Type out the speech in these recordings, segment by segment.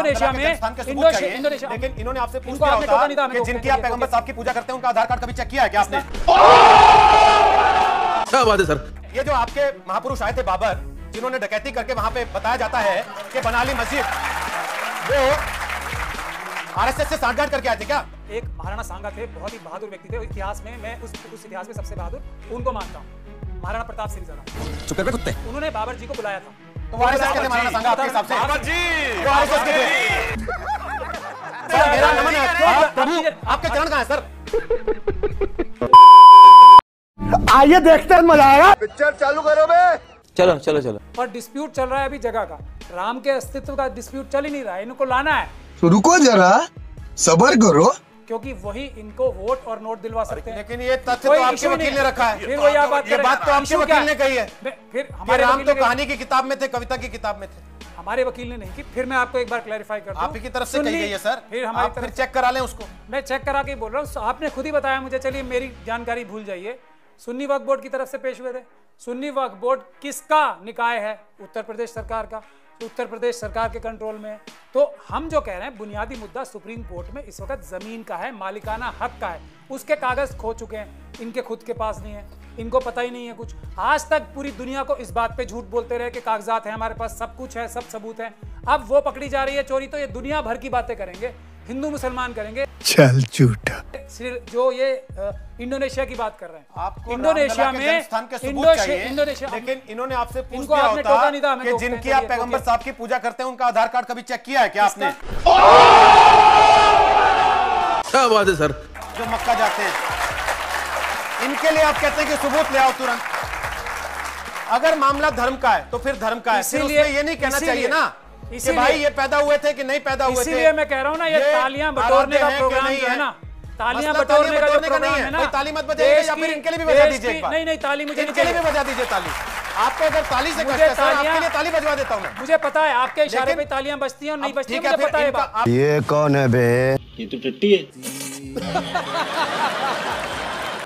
Indonesia में Indonesia, लेकिन इन्होंने आपसे पूछ लिया होता कि जिनकी आप पैगंबर साहब की पूजा करते हैं उनका आधार कार्ड कभी चेक किया है क्या आपने? क्या बात है सर? ये जो आपके महापुरुष आए थे बाबर, जिन्होंने डकैती करके वहां पे बताया जाता है कि बनाली मस्जिद, वो आरएसएस से सांठगांठ करके आए थे क्या? एक महाराणा सांगा थे, बहुत ही बहादुर व्यक्ति थे इतिहास में। मैं उस इतिहास में सबसे बहादुर उनको मानता हूँ, महाराणा प्रताप सिंह ज़्यादा। चुप कर कुत्ते। उन्होंने बाबर जी को बुलाया था। तो आरएसएस के थे महाराणा सांगा आपके हिसाब से? बाबर जी, वो आरएसएस के थे। सर मेरा नमन है प्रभु, आपके चरण कहाँ है सर? आइए देखते हैं, मजा आएगा। पिक्चर चालू करो बे। चलो चलो चलो। और डिस्प्यूट चल रहा है अभी जगह का, राम के अस्तित्व का डिस्प्यूट चल ही नहीं रहा है, इनको लाना है। तो रुको जरा, सबर करो, क्योंकि वही इनको वोट और नोट दिलवा सकते हैं। लेकिन ये तथ्य तो आपके वकील ने रखा है। फिर वही आप बात ये बात तो आपके वकील ने कही है। फिर हमारे राम तो कहानी की किताब में थे, कविता की किताब में थे। हमारे वकील ने नहीं की। फिर मैं आपको एक बार क्लैरिफाई कर दूं, आप ही की तरफ से कही गई है सर। फिर हमारी आप फिर चेक करा लें उसको। मैं चेक करा के बोल रहा हूँ, आपने खुद ही बताया मुझे। चलिए मेरी जानकारी भूल जाइए। सुन्नी वक्फ बोर्ड की तरफ से पेश हुए थे। सुन्नी वक्फ बोर्ड किसका निकाय है? उत्तर प्रदेश सरकार का। उत्तर प्रदेश सरकार के कंट्रोल में है। तो हम जो कह रहे हैं, बुनियादी मुद्दा सुप्रीम कोर्ट में इस वक्त जमीन का है, मालिकाना हक का है। उसके कागज खो चुके हैं, इनके खुद के पास नहीं है, इनको पता ही नहीं है कुछ। आज तक पूरी दुनिया को इस बात पे झूठ बोलते रहे कि कागजात हैं हमारे पास, सब कुछ है, सब सबूत है। अब वो पकड़ी जा रही है चोरी, तो ये दुनिया भर की बातें करेंगे, हिंदू मुसलमान करेंगे। चल झूठा। जो ये इंडोनेशिया की बात कर रहे हैं, आपको इंडोनेशिया में इंडोनेशिया, लेकिन इन्होंने आपसे पूछ लिया होता कि जिनकी आप पैगंबर साहब की पूजा करते हैं उनका आधार कार्ड कभी चेक किया है क्या आपने? क्या बात है सर? जो मक्का जाते हैं, इनके लिए आप कहते हैं कि सबूत ले आओ तुरंत। अगर मामला धर्म का है तो फिर धर्म का है, फिर उसमें ये नहीं कहना चाहिए ना कि भाई ये पैदा हुए थे कि नहीं पैदा हुए थे। इसीलिए मैं कह रहा हूं ना, ये तालियां बटोरने का प्रोग्राम जो है ना, तालियां बटोरने का जो प्रोग्राम है ना, ताली मत बजाइए या फिर इनके लिए भी बजा दीजिए एक बार। नहीं ताली मुझे इनके लिए भी बजा दीजिए ताली। आपको अगर ताली से कष्ट है सर, आपके लिए ताली बजवा देता हूं मैं। मुझे पता है आपके इशारे पे तालियां बजती हैं और नहीं बजती, मुझे पता है। ये कौन है बे? ये तो टट्टी है।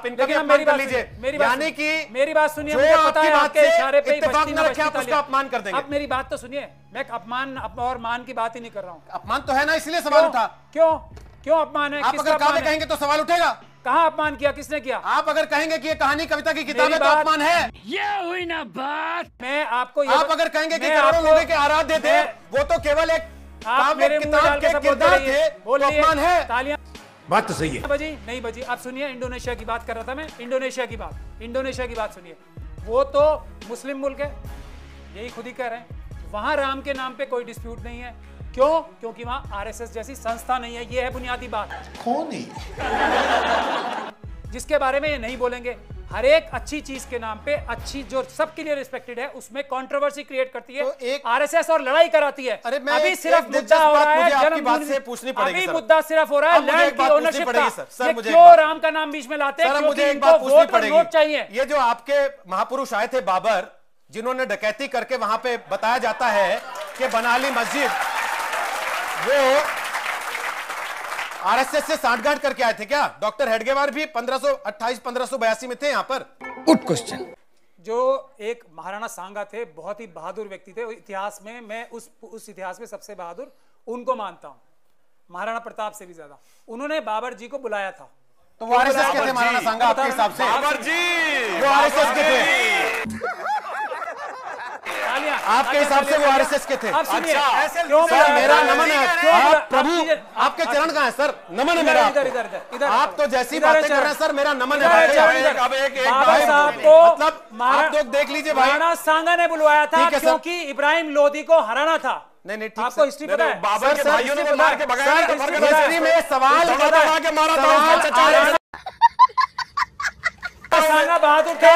लेकिन मेरी बात लीजिए, यानी कि मेरी बात सुनिए, मुझे पता है आपके इशारे पे इत्तेफाक न रखे आप उसका अपमान कर देंगे। अब मेरी बात तो सुनिए, मैं अपमान और मान की बात ही नहीं कर रहा हूँ। अपमान तो है ना, इसलिए सवाल उठा। क्यों अपमान है? आप अगर काव्य कहेंगे तो सवाल उठेगा। कहाँ अपमान किया, किसने किया? आप अगर कहेंगे कि ये कहानी कविता की किताब है तो अपमान है। ये हुई ना बात। मैं आपको आप अगर कहेंगे कि करोड़ों लोगों के आराध्य थे, वो तो केवल एक काव्य किताब के किरदार थे, तो अपमान है। तालियां। बात तो सही है। बजी नहीं बजी। आप सुनिए, इंडोनेशिया की बात कर रहा था मैं, इंडोनेशिया की बात सुनिए। वो तो मुस्लिम मुल्क है, यही खुद ही कह रहे हैं। वहां राम के नाम पे कोई डिस्प्यूट नहीं है। क्यों? क्योंकि वहां आरएसएस जैसी संस्था नहीं है। ये है बुनियादी बात। कौन है? जिसके बारे में ये नहीं बोलेंगे। हर एक अच्छी चीज के नाम पे, अच्छी जो सबके लिए रिस्पेक्टेड है, उसमें कंट्रोवर्सी क्रिएट करती है तो आरएसएस और लड़ाई कराती है। अभी सिर्फ मुद्दा हो रहा है अभी मुद्दा सिर्फ हो रहा है लैंड की ओनरशिप का। क्यों राम का नाम बीच में लाते हैं? मुझे एक बात पूछनी पड़ेगी, चाहिए। ये जो आपके महापुरुष आए थे बाबर, जिन्होंने डकैती करके वहां पे बताया जाता है कि बनाली मस्जिद, वो आरएसएस से सांठगांठ करके आए थे क्या? डॉक्टर हेडगेवार भी 1582 में थे यहाँ पर। Good question. जो एक महाराणा सांगा थे, बहुत ही बहादुर व्यक्ति थे इतिहास में। मैं उस इतिहास में सबसे बहादुर उनको मानता हूँ, महाराणा प्रताप से भी ज्यादा। उन्होंने बाबर जी को बुलाया था। तो वो आरएसएस के थे महाराणा सांगा आपके हिसाब से? बाबर जी वो आरएसएस के थे आपके हिसाब से? वो आरएसएस के थे। सर मेरा नमन है प्रभु, आपके चरण कहाँ है सर? नमन है मेरा। इधर आप तो जैसी बातें कर रहे हैं सर, मेरा नमन है भाई। मतलब आप लोग देख लीजिए भाई, महाराणा सांगा ने बुलवाया था क्योंकि इब्राहिम लोदी को हराना था। नहीं आपको हिस्ट्री पता है? बाबर के भाइयों ने मार के भगाया था। हिस्ट्री में सवाल मारा था। सांगा बहादुर थे।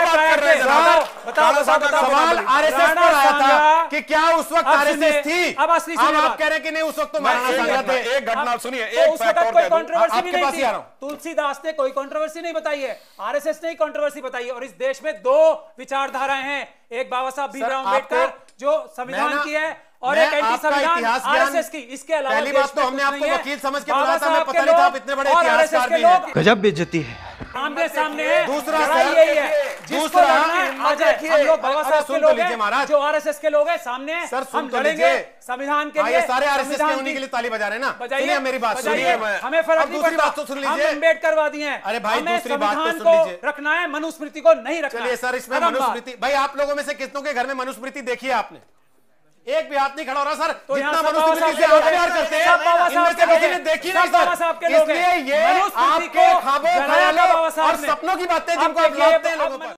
बताओ सवाल आरएसएस पर आया था कि क्या उस वक्त आरएसएस थी? अब असली आप कह रहे हैं कि नहीं, उस वक्त तो महाराणा सांगा थे। एक घटना सुनिए, एक उस वक्त कोई कंट्रोवर्सी भी नहीं थी। तुलसीदास ने कोई कंट्रोवर्सी नहीं बताई है, आरएसएस ने कंट्रोवर्सी बताई है। और इस देश में दो विचारधाराएं हैं, एक बाबा साहब भीमराव अम्बेडकर जो संविधान की है और एक एंटी संविधान आरएसएस की। इसके अलावा पहली बात तो हमने आपको वकील समझ के बुलाया था, हमें पता नहीं था आप इतने बड़े इतिहासकार भी हैं। गजब बेइज्जती है। आमने सामने है, दूसरा लड़ाई सर, यही है। जिसको दूसरा, लड़ना है, आ जाए। हम लोग बाबा साहब के सुन तो लोग लीजिए हैं, महाराज। जो आरएसएस के लोग हैं सामने हैं, सर, सुन हम तो लड़ेंगे लीजिए। संविधान के हाँ, लिए। ये सारे आरएसएस के संविधान उन्हीं के लिए ताली बजा रहे हैं ना। बजाइए, सुनिए मेरी बात, बजाइए। सुनिए। हमें फर्क अब नहीं दूसरी पड़ता। बात तो सुन हम लीजिए। अम्बेडकरवादी हैं। अरे भाई, हमें दूसरी बात तो संविधान सुन को लीजिए। रखना है, मनुस्मृति को नहीं रखना चलिए है। सर, इसमें खत्म बात। मनुस्मृति, भाई आप लोगों में से कितनों के घर में मनुस्मृति देखी है आपने? एक भी हाथ नहीं खड़ा हो रहा सर। तो यहाँ जितना सब बाबा मनुस्मृति साहब से के लोग आप प्यार हैं। करते हैं, सब बाबा साहब इनमें के से लोग किसी ने हैं। देखी सब नहीं बाबा सर। साहब के लोग हैं। इसलिए ये मनुस्मृति आपके को ख्वाबों जलाया था बाबा ख्यालों साहब और ने। सपनों की बातें अब जिनको आप देखिए, लाते हैं अब लोगों पर।